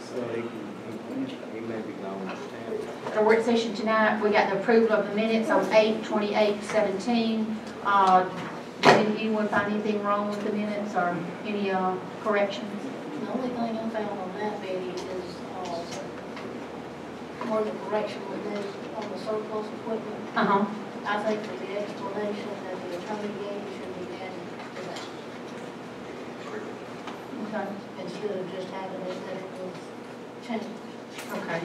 So he may be gone this time. The work session tonight, we got the approval of the minutes on 8/28/17. Did anyone find anything wrong with the minutes or any corrections? The only thing I found on that, Betty, is where the correction was made on the surplus equipment. I think that the explanation that the attorney gave should be added to that, Okay. instead of just having it that it was changed. Okay.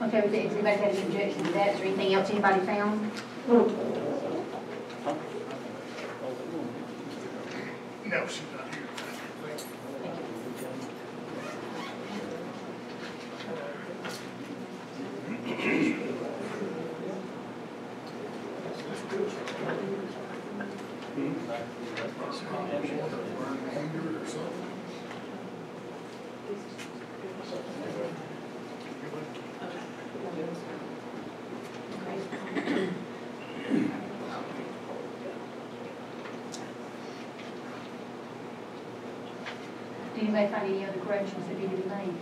Okay, does anybody have any objection to that? Is there anything else anybody found? No, she's not here. Did anybody find any other corrections that need to be made?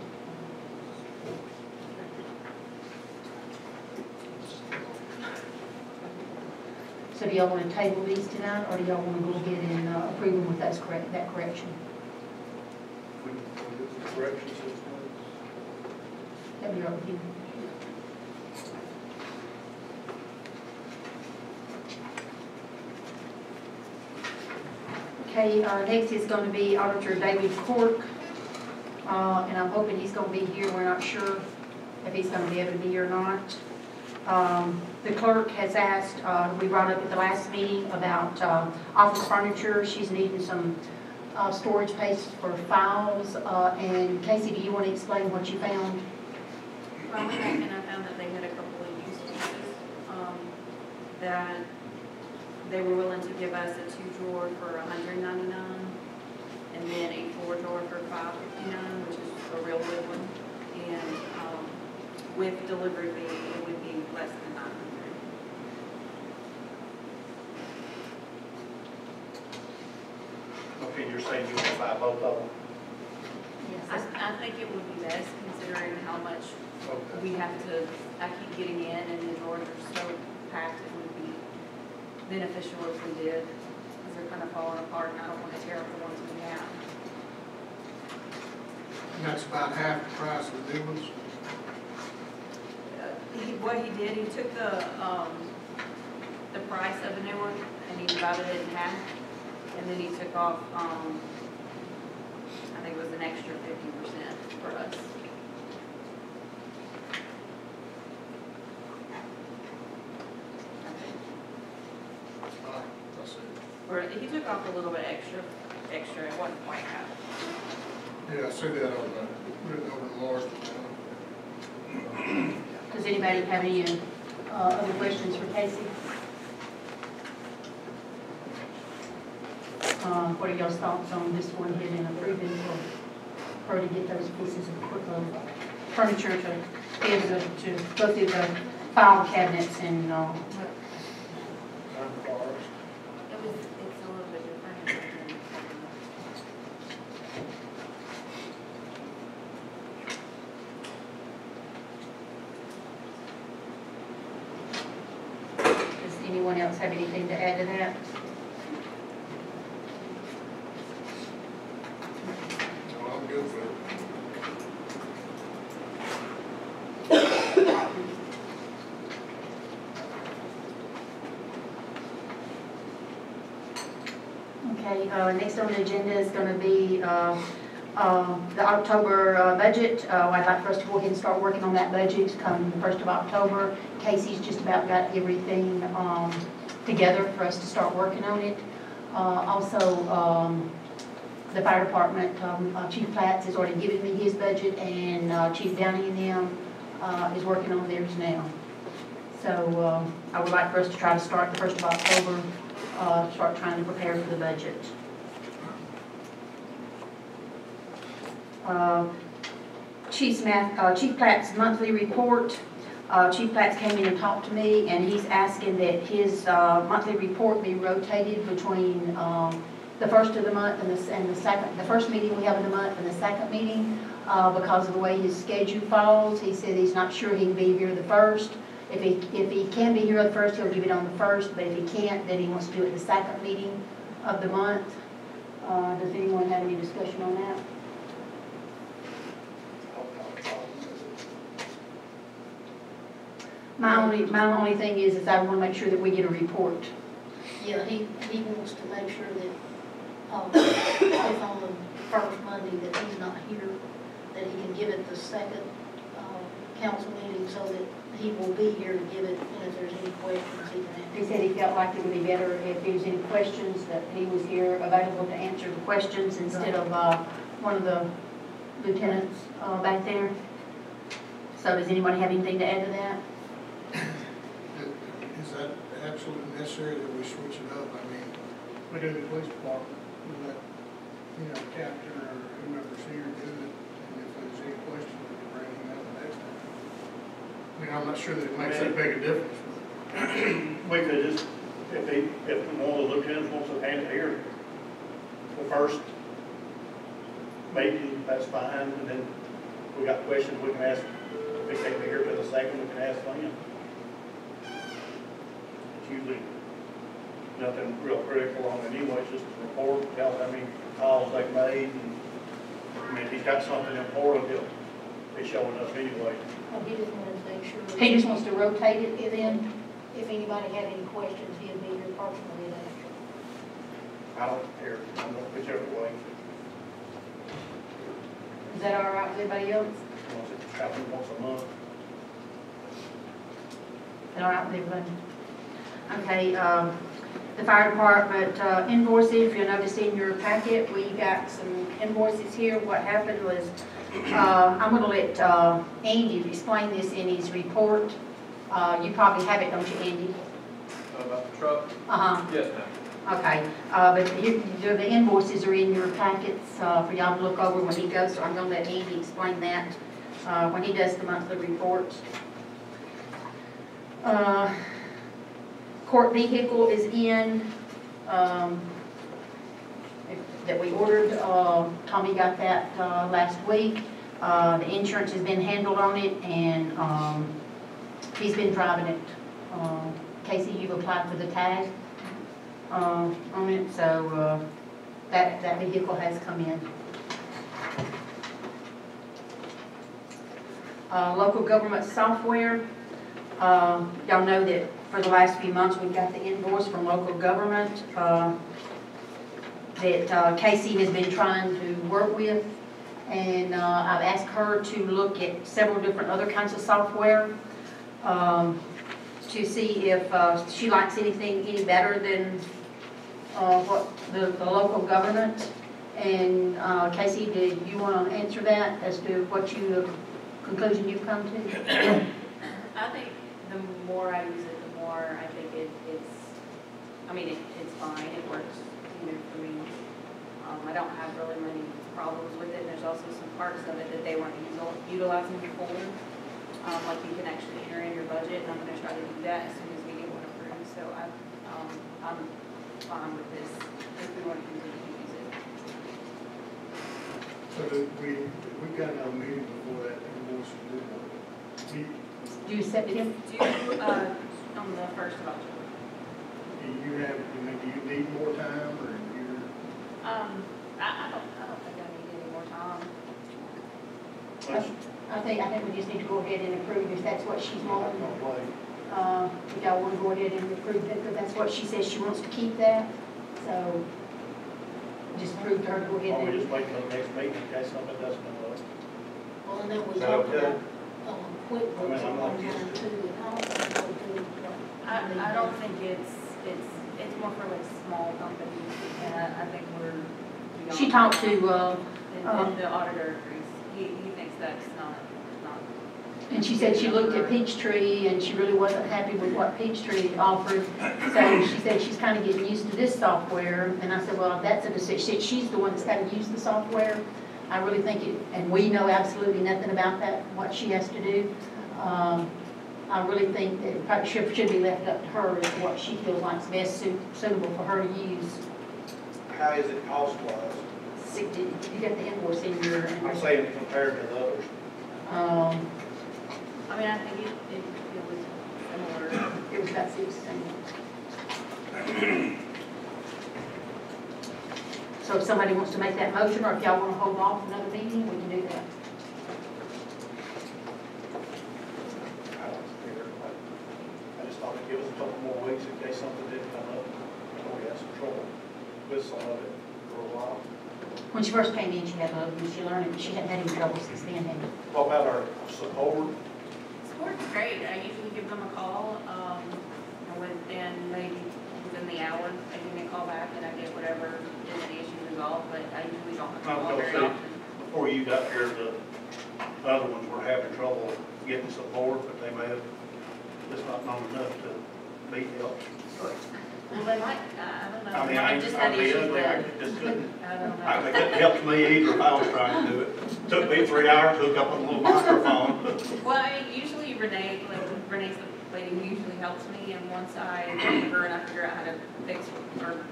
So do y'all want to table these tonight, or do y'all want to go ahead and approve them with that correction? We do the corrections. That'd be all right with you. Okay, next is going to be Auditor David Cork, and I'm hoping he's going to be here. We're not sure if he's going to be able to be here or not. The clerk has asked, we brought up at the last meeting about office furniture. She's needing some storage space for files. And Casey, do you want to explain what you found? Well, I went back and I found that they had a couple of used pieces that they were willing to give us a 2-drawer for $199 and then a 4-drawer for $559, which is a real good one. And with delivery fee, it would be less than $900. Okay, you're saying you want to buy both of them? I think it would be best considering how much we have to, I keep getting in and the drawers are so packed, it would be beneficial if we did, because they're kind of falling apart and I don't want to tear up the ones we have. And that's about half the price of the new ones? What he did, he took the price of a new one and he divided it in half, and then he took off, I think it was an extra 50% for us. Or he took off a little bit extra, it wasn't quite half. Yeah, I see that on the, written over the large one. Does anybody have any other questions for Casey? What are y'all's thoughts on this one here and approving for her to get those pieces of furniture to be able to go through the file cabinets and It's a little bit different. does anyone else have anything to add to that? Well, I'm good for it. Okay, next on the agenda is going to be the October budget. I'd like for us to go ahead and start working on that budget come the 1st of October. Casey's just about got everything together for us to start working on it. Also, the fire department, Chief Platts has already given me his budget, and Chief Downey and them is working on theirs now. So I would like for us to try to start the 1st of October, start trying to prepare for the budget. Chief Platt's monthly report. Chief Platts came in and talked to me, and he's asking that his monthly report be rotated between the first of the month and the second, the first meeting we have in the month and the second meeting, because of the way his schedule falls. He said he's not sure he can be here the first. If he can be here the first, he'll give it on the first, but if he can't, then he wants to do it the second meeting of the month. Does anyone have any discussion on that? My only thing is I want to make sure that we get a report. Yeah, he wants to make sure that, if on the first Monday that he's not here, that he can give it the second, council meeting so that he will be here to give it, and if there's any questions, he can answer. He said he felt like it would be better if there was any questions, that he was here available to answer the questions instead of one of the lieutenants back there. So does anybody have anything to add to that? Is that absolutely necessary that we switch it up? I mean, we do the police department, we let, captain or whoever's here do it, and if there's any question, we can bring him out the next time. I mean, I'm not sure that it makes that big a difference, but. We could just, if one of the lieutenants wants to hand it here, the first, maybe that's fine, and then we got questions we can ask, if they take me here to the second, we can ask them. It's usually nothing real critical on it anyway, it's just a report, tell how many calls they've made, and, I mean, if he's got something important, he'll be showing up anyway. Oh, he just wanted to make sure. He just wants to rotate it If then? If anybody had any questions, he'd be here personally to answer. I don't care, I'm going whichever way. Is that all right with everybody else? Once it happens once a month. Is that all right with everybody? Okay, the fire department invoices, if you'll notice in your packet, we got some invoices here. What happened was, I'm going to let Andy explain this in his report. You probably have it, don't you, Andy? About the truck? Uh-huh. Yes, ma'am. Okay, but here, the invoices are in your packets for y'all to look over when he goes, so I'm going to let Andy explain that when he does the monthly report. Court vehicle is in, that we ordered. Tommy got that last week. The insurance has been handled on it, and he's been driving it. Casey, you've applied for the tag on it, so that vehicle has come in. Local government software. Y'all know that for the last few months we've got the invoice from local government that Casey has been trying to work with, and I've asked her to look at several different other kinds of software to see if she likes anything any better than what the local government. And Casey, did you want to answer that as to what conclusion you've come to? I think the more I use it, the more I think it's fine, it works, for me. I don't have really many problems with it. There's also some parts of it that they weren't utilizing before. Like you can actually enter in your budget, and I'm going to try to do that as soon as we get one approved. So I'm fine with this if we want to continue to use it. So we got another meeting before that invoice is due. Do you accept it? Do on the 1st of October. Do you need more time, or you're? I don't think I need any more time. I think we just need to go ahead and approve if that's what she's wanting. Wait. If y'all want to go ahead and approve it, because that's what she says she wants to keep that. So just approve her to go ahead Or we and. just wait till the next meeting in case something doesn't come up. Well, and then we Is that talked okay? about, QuickBooks at one time too, and I don't think we'll do. I don't think it's more for like small companies, and I think we beyond. She talked to, And the auditor agrees, he thinks that's not. and she said she looked at Peachtree and she really wasn't happy with what Peachtree offered. So she said she's kind of getting used to this software. And I said, well, that's a decision. She said she's the one that's got to use the software. I really think it, and we know absolutely nothing about that, what she has to do. I really think that it probably should be left up to her as to what she feels like is best suitable for her to use. How is it cost-wise? You got the invoice in your. I'm saying compared to the others. I mean, I think it was similar. It was about 6 cents. So if somebody wants to make that motion, or if y'all want to hold off another meeting, we can do that. I just thought it'd give us a couple more weeks in case something did come up. I know we had some trouble with some of it for a while. When she first came in, she had a, she learned it, but she hadn't had any trouble since then. had she? What about our support? Support's great. I usually give them a call, and within maybe within the hour, they give me a call back and I get whatever is the issue resolved, but I usually don't have to call very often. Before you got here, the other ones were having trouble getting support, but they may have just not known enough to be helped. Well, they might, I don't know. I mean, I just had issues with, I just couldn't. I don't know. I think it helped me either if I was trying to do it. Took me 3 hours to hook up a little microphone. Well, I mean, usually Renee, Renee's the lady who usually helps me, and once I leave her and I figure out how to fix or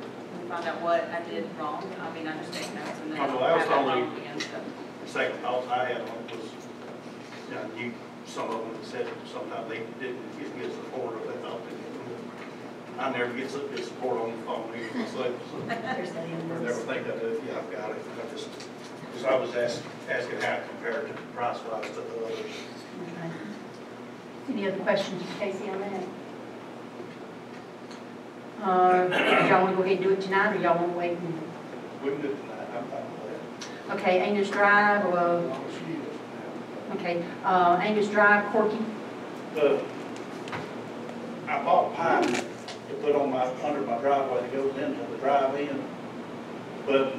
find out what I did wrong, I mean, I just take notes and then Oh, well, that was have that only- wrong again, so. The second thought I had on it was, some of them said sometimes they didn't get good support or they thought they didn't. I never get some good support on the phone either myself, so. There's that I invoice. never think I do, yeah, I've got it. Because I was asking how it compared to price-wise to the others. Okay. Any other questions, Casey, on that? Y'all want to go ahead and do it tonight, or y'all want to wait? We can do it tonight, I'm fine with that. Okay, Angus Drive, As long as she is. okay, Angus Drive, Corky. I bought a pipe to put on under my driveway that goes into the drive-in, but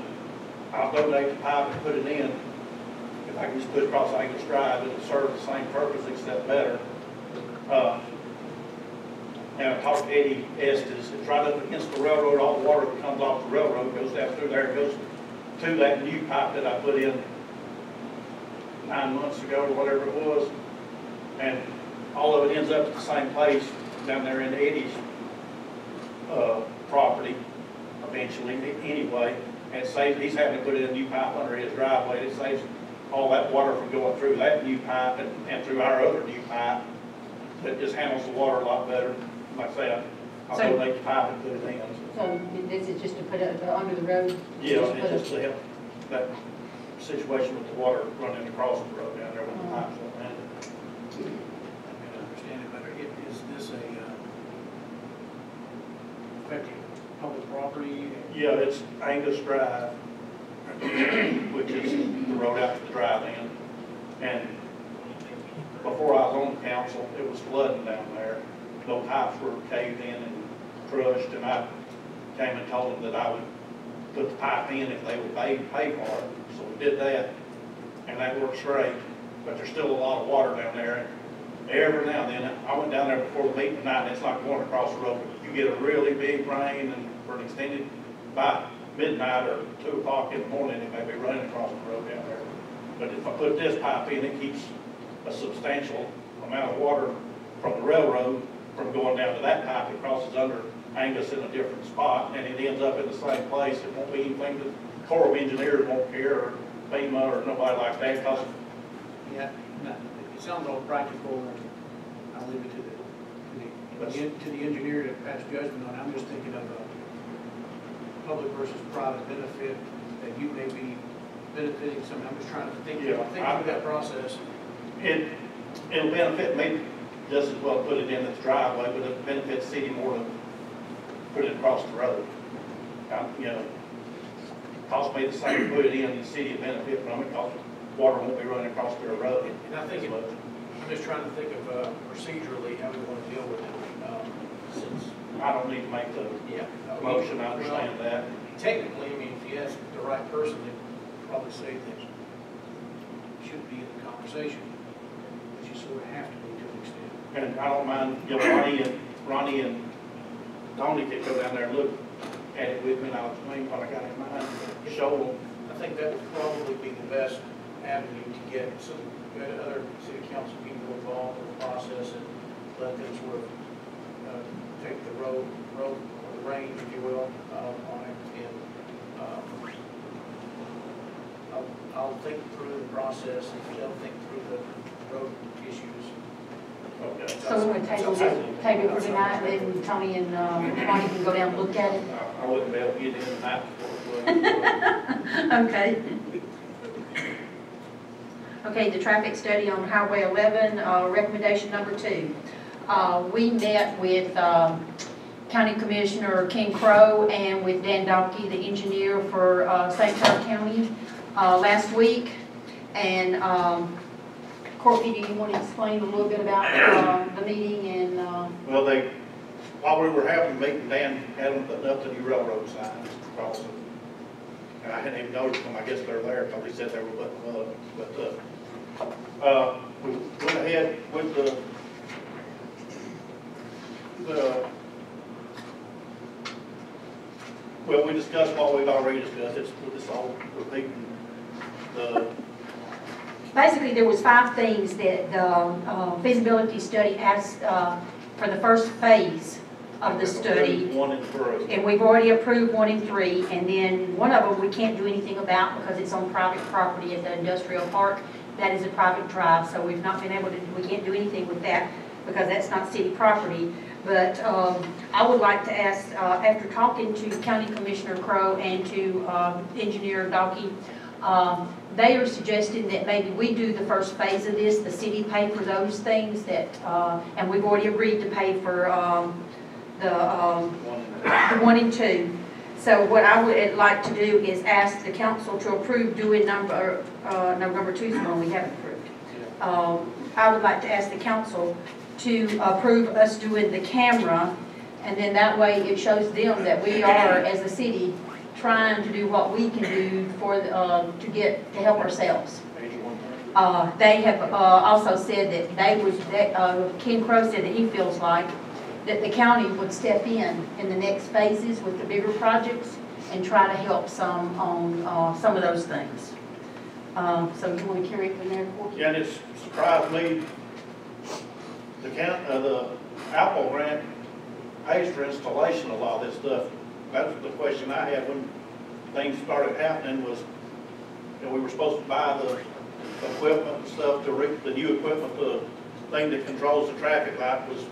I'll donate the pipe and put it in. If I can just put it across Angus Drive, it'll serve the same purpose except better. And I talked to Eddie Estes, it's right up against the railroad, all the water that comes off the railroad goes down through there, goes to that new pipe that I put in 9 months ago or whatever it was. And all of it ends up at the same place down there in Eddie's property eventually anyway. And it saves, he's having to put in a new pipe under his driveway. It saves all that water from going through that new pipe and through our other new pipe. That just handles the water a lot better. Like I say, I'll So- donate the pipe and put it in. So this is just to put it under the road? Yeah, Just put it's it- just to help that situation with the water running across the road down there with the pipes on that. I mean, I understand it better. Is this a affecting public property? Yeah, it's Angus Drive, which is the road out to the drive-in. And before I was on the council, it was flooding down there. The pipes were caved in and crushed, and I came and told them that I would put the pipe in if they would pay for it. So we did that, and that works great. But there's still a lot of water down there. And every now and then, I went down there before the meeting tonight, and it's like going across the road. You get a really big rain, and for an extended, by midnight or 2 o'clock in the morning, it may be running across the road down there. But if I put this pipe in, it keeps a substantial amount of water from the railroad from going down to that pipe. It crosses under Angus in a different spot, and it ends up in the same place. It won't be anything that Corps of Engineers won't care, or FEMA, or nobody like that, because Yeah, no, it sounds all practical, and I'll leave it to the engineer to pass judgment on. I'm just thinking of a public versus private benefit that you may be benefiting some. I'm just trying to think through that process. it'll benefit me just as well to put it in its driveway, but it benefits the city more to put it across the road. You know, cost me the same to put it in, the city will benefit from it, because water won't be running across their road. And I think I'm just trying to think of procedurally how we want to deal with it. Since I don't need to make the yeah, motion, I understand that. technically, I mean, if if you ask the right person, they'd probably say that should be in the conversation, but you sort of have to be to an extent. And I don't mind, you know, Ronnie and Tony could go down there and look at it with me, and I'll explain what I got in mind, show them. I think that would probably be the best avenue to get some other city council people involved in the process and let them sort of take the road or the reins, if you will, on it. And I'll think through the process and they'll think through the road issues. Okay. So we're going to table it for tonight, then Tony and Ronnie can go down and look at it? I wouldn't be able to get in tonight before. Okay. Okay, the traffic study on Highway 11, recommendation number 2. We met with County Commissioner Ken Crow and with Dan Dalkey, the engineer for St. Clair County, last week. And Courtney, do you want to explain a little bit about the meeting and? Well, while we were having the meeting, Dan had them putting up the new railroad signs across them. And I hadn't even noticed them. I guess they're there because he said they were putting them up. But we went ahead with well, we discussed what we've already discussed. It's all repeating Basically, there was 5 things that the feasibility study asked for the first phase of the study. 1 and 3. And we've already approved 1 and 3, and then one of them we can't do anything about because it's on private property at the industrial park. That is a private drive, so we've not been able to, we can't do anything with that because that's not city property. But I would like to ask, after talking to County Commissioner Crow and to Engineer Dalkey, they are suggesting that maybe we do the first phase of this, the city pay for those things that, and we've already agreed to pay for the 1 and 2. So what I would like to do is ask the council to approve doing number 2 is the one we haven't approved. I would like to ask the council to approve us doing the camera, and then that way it shows them that we are, as a city, trying to do what we can do for to help ourselves. They have also said that Ken Crow said that he feels like that the county would step in the next phases with the bigger projects and try to help some on some of those things. So you want to carry it from there, Corky? Yeah, and it surprised me, the Apple grant pays for installation of a lot of this stuff. That was the question I had when things started happening was, you know, we were supposed to buy the equipment and stuff, the new equipment, the thing that controls the traffic light was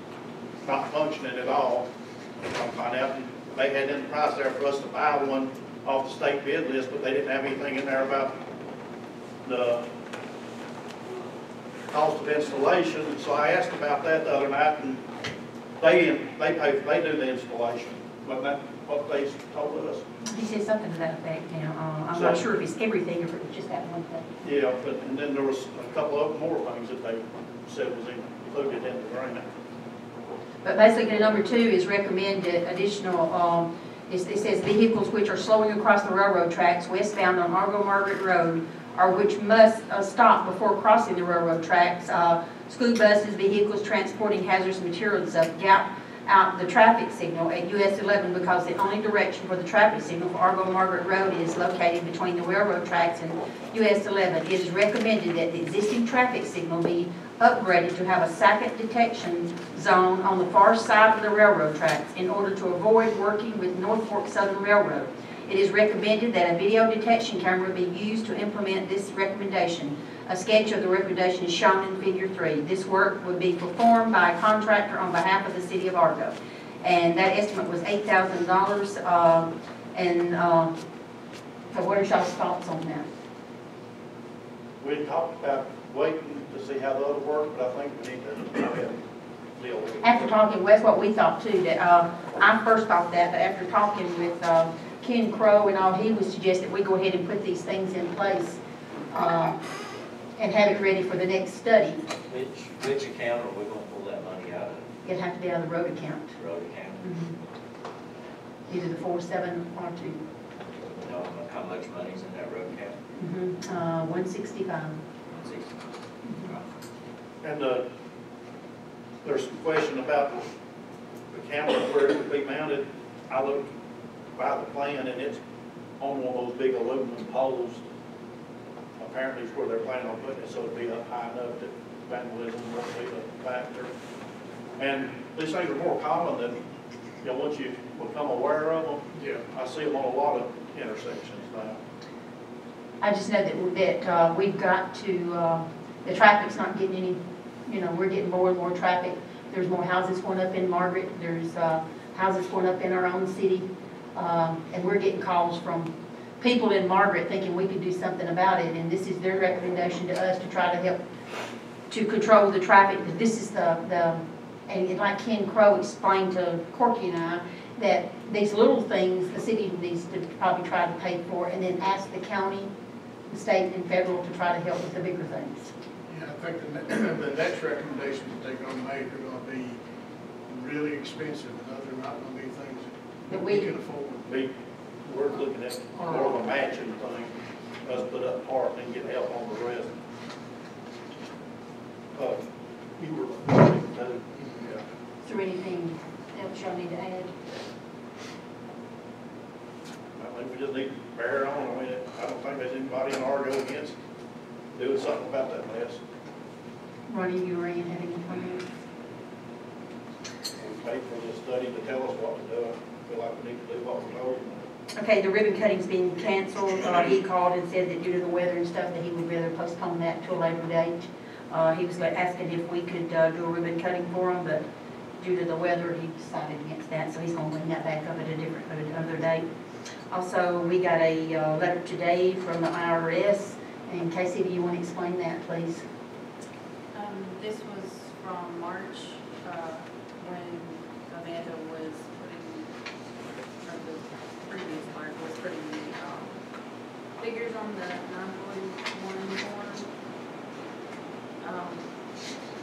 not functioning at all. And I find out they had in the price there for us to buy one off the state bid list, but they didn't have anything in there about the cost of installation. So I asked about that the other night, and they do the installation. Wasn't that what they told us? He said something to that effect now. I'm not sure if it's everything or if it's just that one thing. Yeah, and then there was a couple of more things that they said was included in the grant. But basically, number 2 is recommended additional, it says vehicles which are slowing across the railroad tracks westbound on Argo Margaret Road, or which must stop before crossing the railroad tracks. School buses, vehicles transporting hazardous materials gap out the traffic signal at US 11 because the only direction for the traffic signal for Argo Margaret Road is located between the railroad tracks and US 11. It is recommended that the existing traffic signal be upgraded to have a second detection zone on the far side of the railroad tracks in order to avoid working with North Fork Southern Railroad. It is recommended that a video detection camera be used to implement this recommendation. A sketch of the recommendation is shown in Figure 3. This work would be performed by a contractor on behalf of the City of Argo. And that estimate was $8,000. So what are y'all's thoughts on that? We talked about waiting to see how the other worked, but I think we need to go ahead and deal with it. After talking, well, that's what we thought too. That I first thought that, but after talking with Ken Crow and all, he would suggest that we go ahead and put these things in place and have it ready for the next study. Which account are we going to pull that money out of? It'd have to be out of the road account. Road account? Mm-hmm. Either the 4-7 or 2. on how much money's in that road cap? 165. 160. And there's some question about the camera where it would be mounted. I looked by the plan and it's on one of those big aluminum poles. Apparently it's where they're planning on putting it, so it'd be up high enough that vandalism won't be a factor. And these things are more common than, you know, once you become aware of them. Yeah. I see them on a lot of intersections now. I just know that we've got to, the traffic's not getting any, you know, we're getting more and more traffic. There's more houses going up in Margaret. There's houses going up in our own city. And we're getting calls from people in Margaret thinking we could do something about it. And this is their recommendation to us to try to help to control the traffic. This is and like Ken Crow explained to Corky and I, that these little things the city needs to probably try to pay for, and then ask the county, the state, and federal to try to help with the bigger things. Yeah, I think the next recommendations that they're gonna make are gonna be really expensive, and those are not gonna be things that we can afford. We're looking at more of a matching thing, us put up part and then get help on the rest. You were looking to, Is there anything else y'all need to add? I think we just need to bear on. I mean, I don't think there's anybody in Argo against doing something about that mess. Ronnie, you or Ian have any comments? We paid for the study to tell us what to do. I feel like we need to do what we're told. Okay, the ribbon cutting's being canceled. He called and said that due to the weather and stuff, that he would rather postpone that to a later date. He was asking if we could do a ribbon cutting for him, but due to the weather, he decided against that, so he's going to bring that back up at another date. Also, we got a letter today from the IRS, and Casey, do you want to explain that, please? This was from March, when Amanda was putting, or the previous clerk was putting the figures on the 941 form.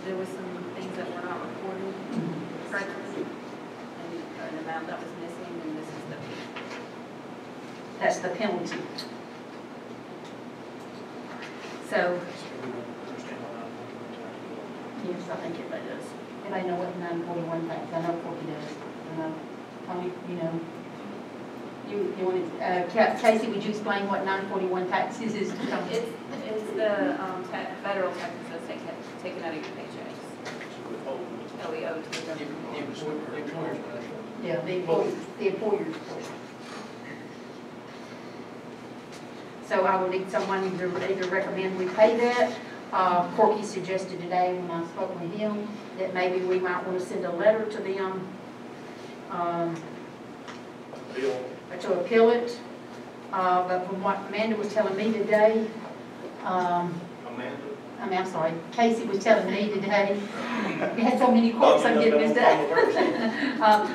There was some things that were not reported correctly, and an amount that was missing, and this is the fee. That's the penalty. So, yes, I think everybody does. Everybody know what 941 tax, I know Corky does. Tony, you know. You want to, Casey, would you explain what 941 taxes is? It's the federal taxes that's taken out of your paychecks. That we owe to the government. Yeah, the employer's portion. So I will need someone to either recommend we pay that. Corky suggested today when I spoke with him that maybe we might want to send a letter to them to appeal it. But from what Amanda was telling me today, I'm sorry, Casey was telling me today, we had so many quotes I'm getting this day.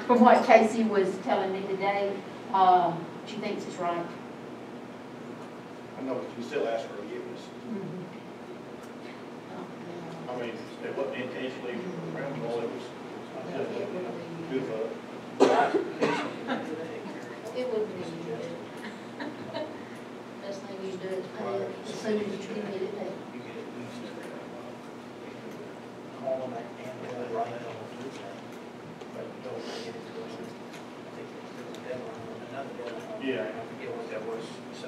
From what Casey was telling me today, she thinks it's right. I know, but you still ask for forgiveness. I mean, it wasn't intentionally criminal, it was good for it. It wouldn't be good. Best thing you do is pay it as soon as you can get it paid. Yeah.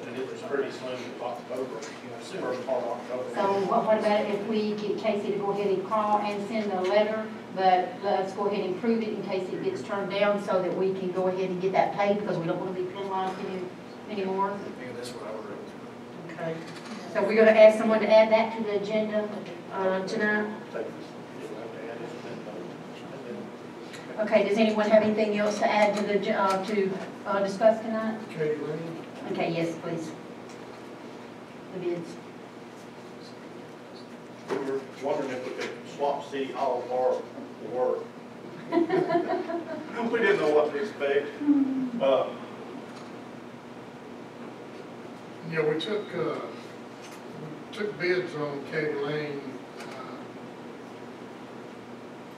And it was pretty soon, October, first part of October. So what about if we get Casey to go ahead and call and send a letter, but let's go ahead and prove it in case it gets turned down so that we can go ahead and get that paid because we don't want to be penalized anymore? Yeah, that's what I would recommend. Okay. So we're going to ask someone to add that to the agenda tonight? Okay, does anyone have anything else to add to the, discuss tonight? Katie Lane? Okay, yes, please. The bids. We were wondering if we could swap City Hall for work. We didn't know what to expect. Yeah, we took bids on Katie Lane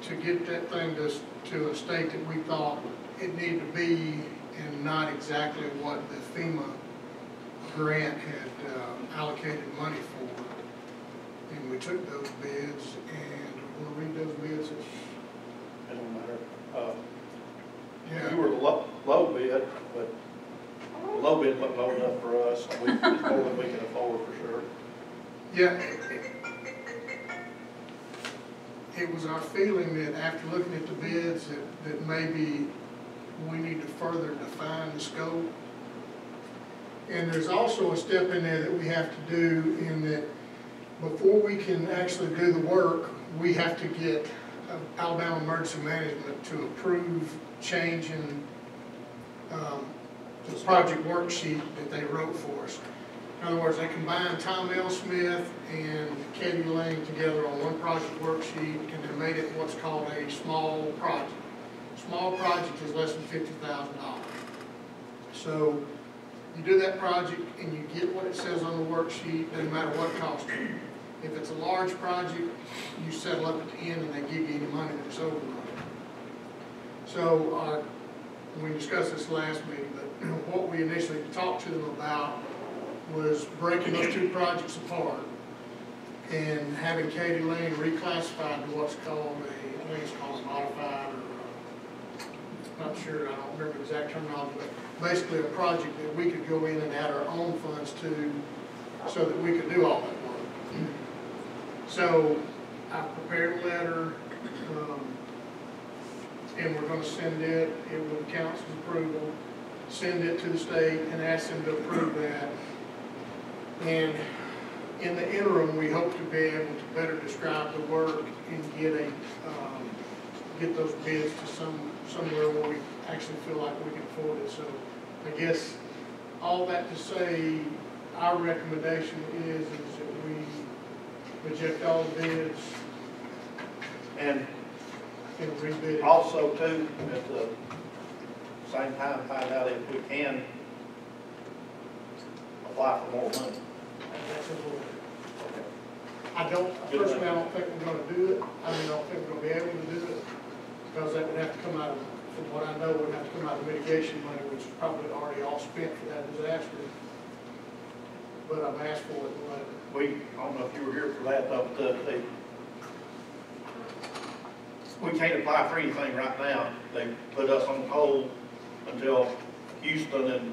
to get that thing to a state that we thought it needed to be and not exactly what the FEMA grant had allocated money for. And we took those bids, and we'll read those bids. It don't matter. Yeah. We were the low bid, but the low bid wasn't low enough for us. It's more than we can afford for sure. Yeah. It was our feeling that after looking at the bids, that maybe we need to further define the scope. And there's also a step in there that we have to do in that before we can actually do the work, we have to get Alabama Emergency Management to approve changing the project worksheet that they wrote for us. In other words, they combined Tom L. Smith and Katie Lane together on one project worksheet, and they made it what's called a small project. Small project is less than $50,000. So you do that project and you get what it says on the worksheet, doesn't matter what it costs you. If it's a large project, you settle up at the end and they give you any money that's over the money. So we discussed this last meeting, but what we initially talked to them about was breaking those two projects apart and having Katie Lane reclassified to what's called I think it's called modified, or not sure, I don't remember the exact terminology, but basically a project that we could go in and add our own funds to so that we could do all that work. So I prepared a letter, and we're going to send it with council's approval, send it to the state and ask them to approve that. And in the interim, we hope to be able to better describe the work and get those bids to somewhere where we actually feel like we can afford it. So I guess all that to say, our recommendation is that we reject all the bids And rebid it. also too, at the same time, find out if we can apply for more money. That's important. Personally, I don't think we're gonna do it. I don't think we're gonna be able to do it, because that would have to come out of, from what I know, would have to come out of mitigation money, which is probably already all spent for that disaster. But I've asked for it in the letter. I don't know if you were here for that, but we can't apply for anything right now. They put us on hold until Houston and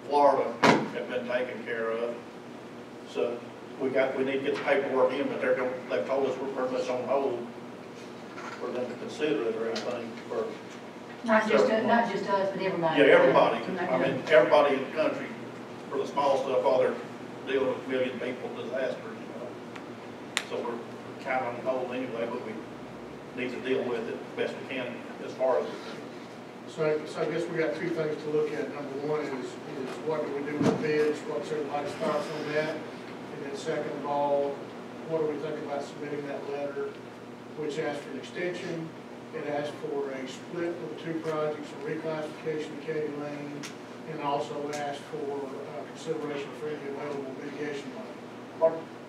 Florida have been taken care of. So we need to get the paperwork in, but they've told us we're pretty much on hold for them to consider it or anything for. Not just us, but everybody. Yeah, everybody. I mean, everybody in the country for the small stuff while they're dealing with million people disasters, you know. So we're kind of on hold anyway, but we need to deal with it the best we can as far as. So I guess we got two things to look at. Number one is what do we do with bids? What's everybody's thoughts on that? And then second of all, what do we think about submitting that letter, which asks for an extension? It asks for a split of the two projects, a reclassification of Katy Lane, and also asks for consideration for any available mitigation money.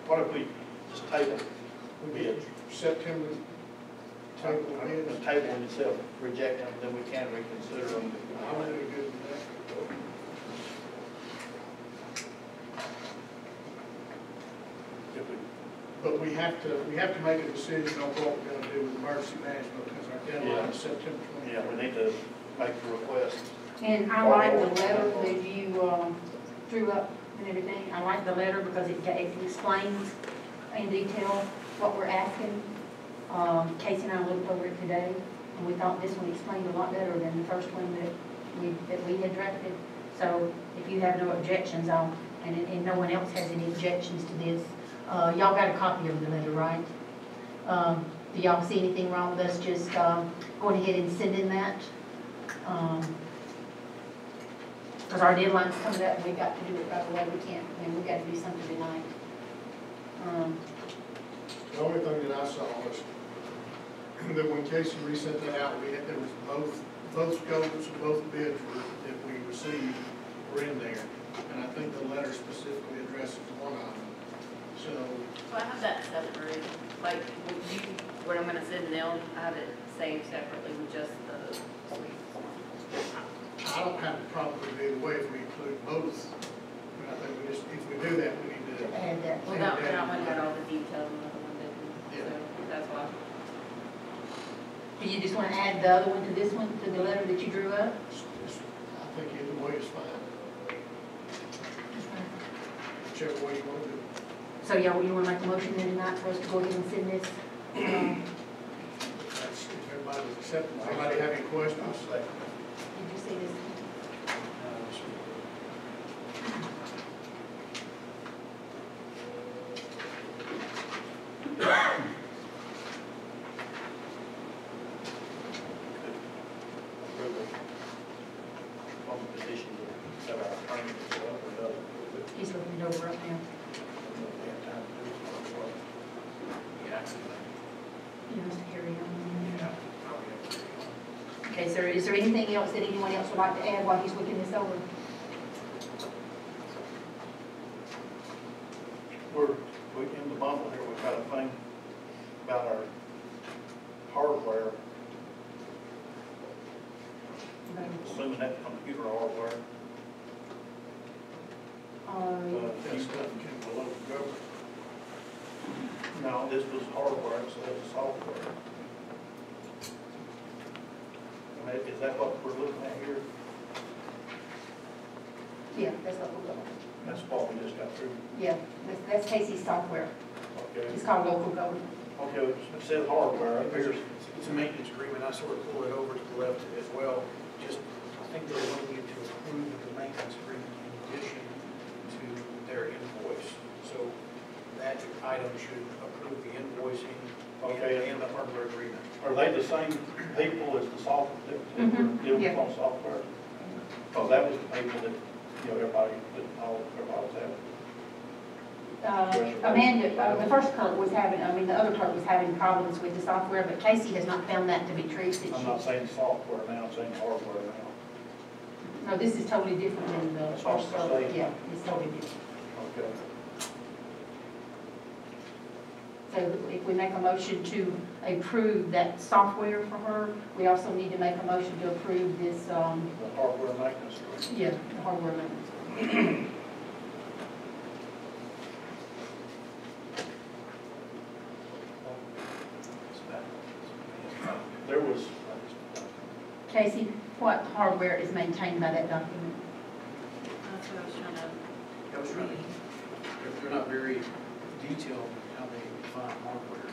What if we just table bids? September, table the bids. The table in itself, reject them, then we can reconsider them. I'm really good with that. But we have to make a decision on what we're gonna do with emergency management, because our deadline is September 20th. Yeah, we need to make the request. And I like the letter that you drew up and everything. I like the letter because it explains in detail what we're asking. Casey and I looked over it today, and we thought this one explained a lot better than the first one that we had drafted. So if you have no objections, and no one else has any objections to this, y'all got a copy of the letter, right? Do y'all see anything wrong with us just going ahead and sending that? Because our deadline's coming up, and we got to do it right away. We got to do something tonight. The only thing that I saw was that when Casey resent that out, there was both scopes, both bids that we received were in there. And I think the letter specifically addresses one of them. So I have that separate, like, what I'm gonna send them, I have it saved separately with just the police one. I don't have a problem with either way if we include both. I think we just, if we do that, we need to. Add that. Well, that one had all the details and the other one didn't, Yeah. so that's why. Do you just want to add the other one to this one, to the letter that you drew up? I think either way is fine, whichever way you want to do it. So y'all, you want to make a motion then tonight for us to go ahead and send this? That's, if everybody's accepting, anybody have any questions? Did you see this? On the position that our attorney is up or doesn't. He's looking it over right now. You must carry on. Okay, sir, is there anything else that anyone else would like to add while he's looking this over? We in the bundle here, we've got a thing about our hardware, assuming that computer hardware. That stuff came below the government. No, this was hardware, so that's software. I mean, is that what we're looking at here? Yeah, that's what we're going. That's what we just got through. Yeah, that's Casey's software. Okay. It's called local government. Okay, it says hardware, up here. It's a maintenance agreement, I sort of pulled it over to the left as well. Just, I think they're wanting you to approve the maintenance agreement in addition to their invoice. So that item should approve the invoicing Okay. and the hardware agreement. Are they the same people as the software, that Mhm, we're dealing with yeah. on software? Because that was the people that, everybody, everybody was having. Amanda, the first clerk was having, the other clerk was having problems with the software, but Casey has not found that to be true since I'm not saying software now, I'm saying hardware now. No, this is totally different than the That's what I first was clerk. saying. Yeah, it's totally different. Okay. So if we make a motion to approve that software for her, we also need to make a motion to approve this, The hardware maintenance agreement. yeah, the hardware maintenance. There was, Casey, what hardware is maintained by that document? That's what I was trying to. I was trying to, they're not very detailed in how they define hardware.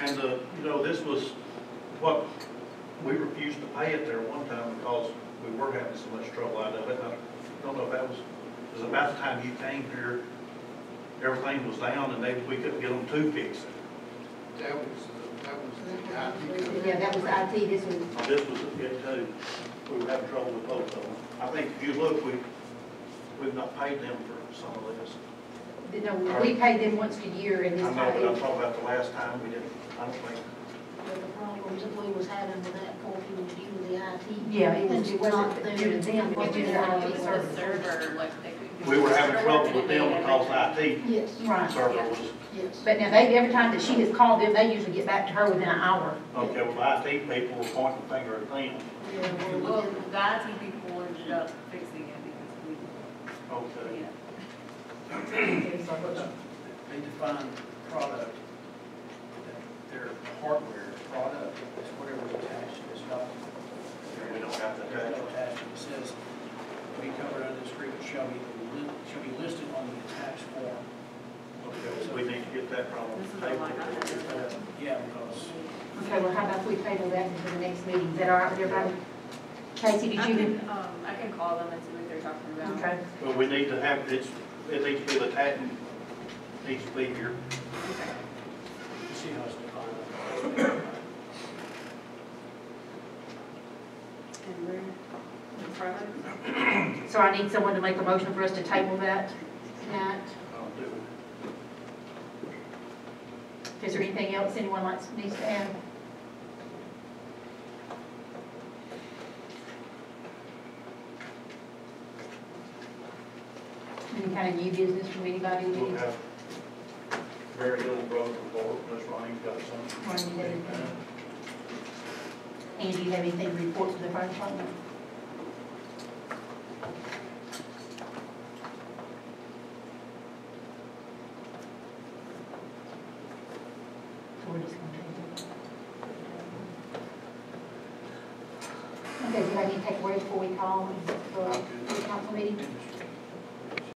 and this was what, we refused to pay it there one time because we were having so much trouble out of it. I don't know if that was about the time you came here, everything was down and we couldn't get them to fix it. That was the IT company. Yeah, that was IT, this was, This was it too. We were having trouble with both of them. I think if you look, we've not paid them for some of this. no, we paid them once a year and I this know, but I'm time. talking about the last time we didn't, I don't think. But the problems that we was having with that before he was due to the IT. Yeah, it It's wasn't not due to there. them, it was due to the IT The service. server, like, they couldn't. We were having They're trouble working with them today, because everything. the Yes, IT Right. server was, yes. But now every time that she has called them, they usually get back to her within an hour. okay, well, the IT people were pointing the finger at them. Yeah, well, Well, we did. the IT people ended up fixing it because we, Okay. yeah. They define product, that their hardware product is whatever's attached to this document. We don't have to There's attach no it. attachment. It says, to be covered under this agreement shall be listed on the attached form. Okay, so we need to get that from This is them. a line item. Yeah, because Okay, well, how about if we table that until the next meeting? Is that all right with everybody? Casey, did you? I can call them and see what they're talking about. Okay. But we need to have, it needs to be attached, needs to be here. Okay. you see how it's defined. And we're, in Friday? So I need someone to make a motion for us to table that tonight. I'll do it. Is there anything else anyone needs to add? Any kind of new business from anybody? We'll have very little road report, unless Ronnie's got Ronnie, you something. have anything? And do you have anything to report to the fire department? we're just gonna table it. Okay, do I need to take a break before we call the council meeting?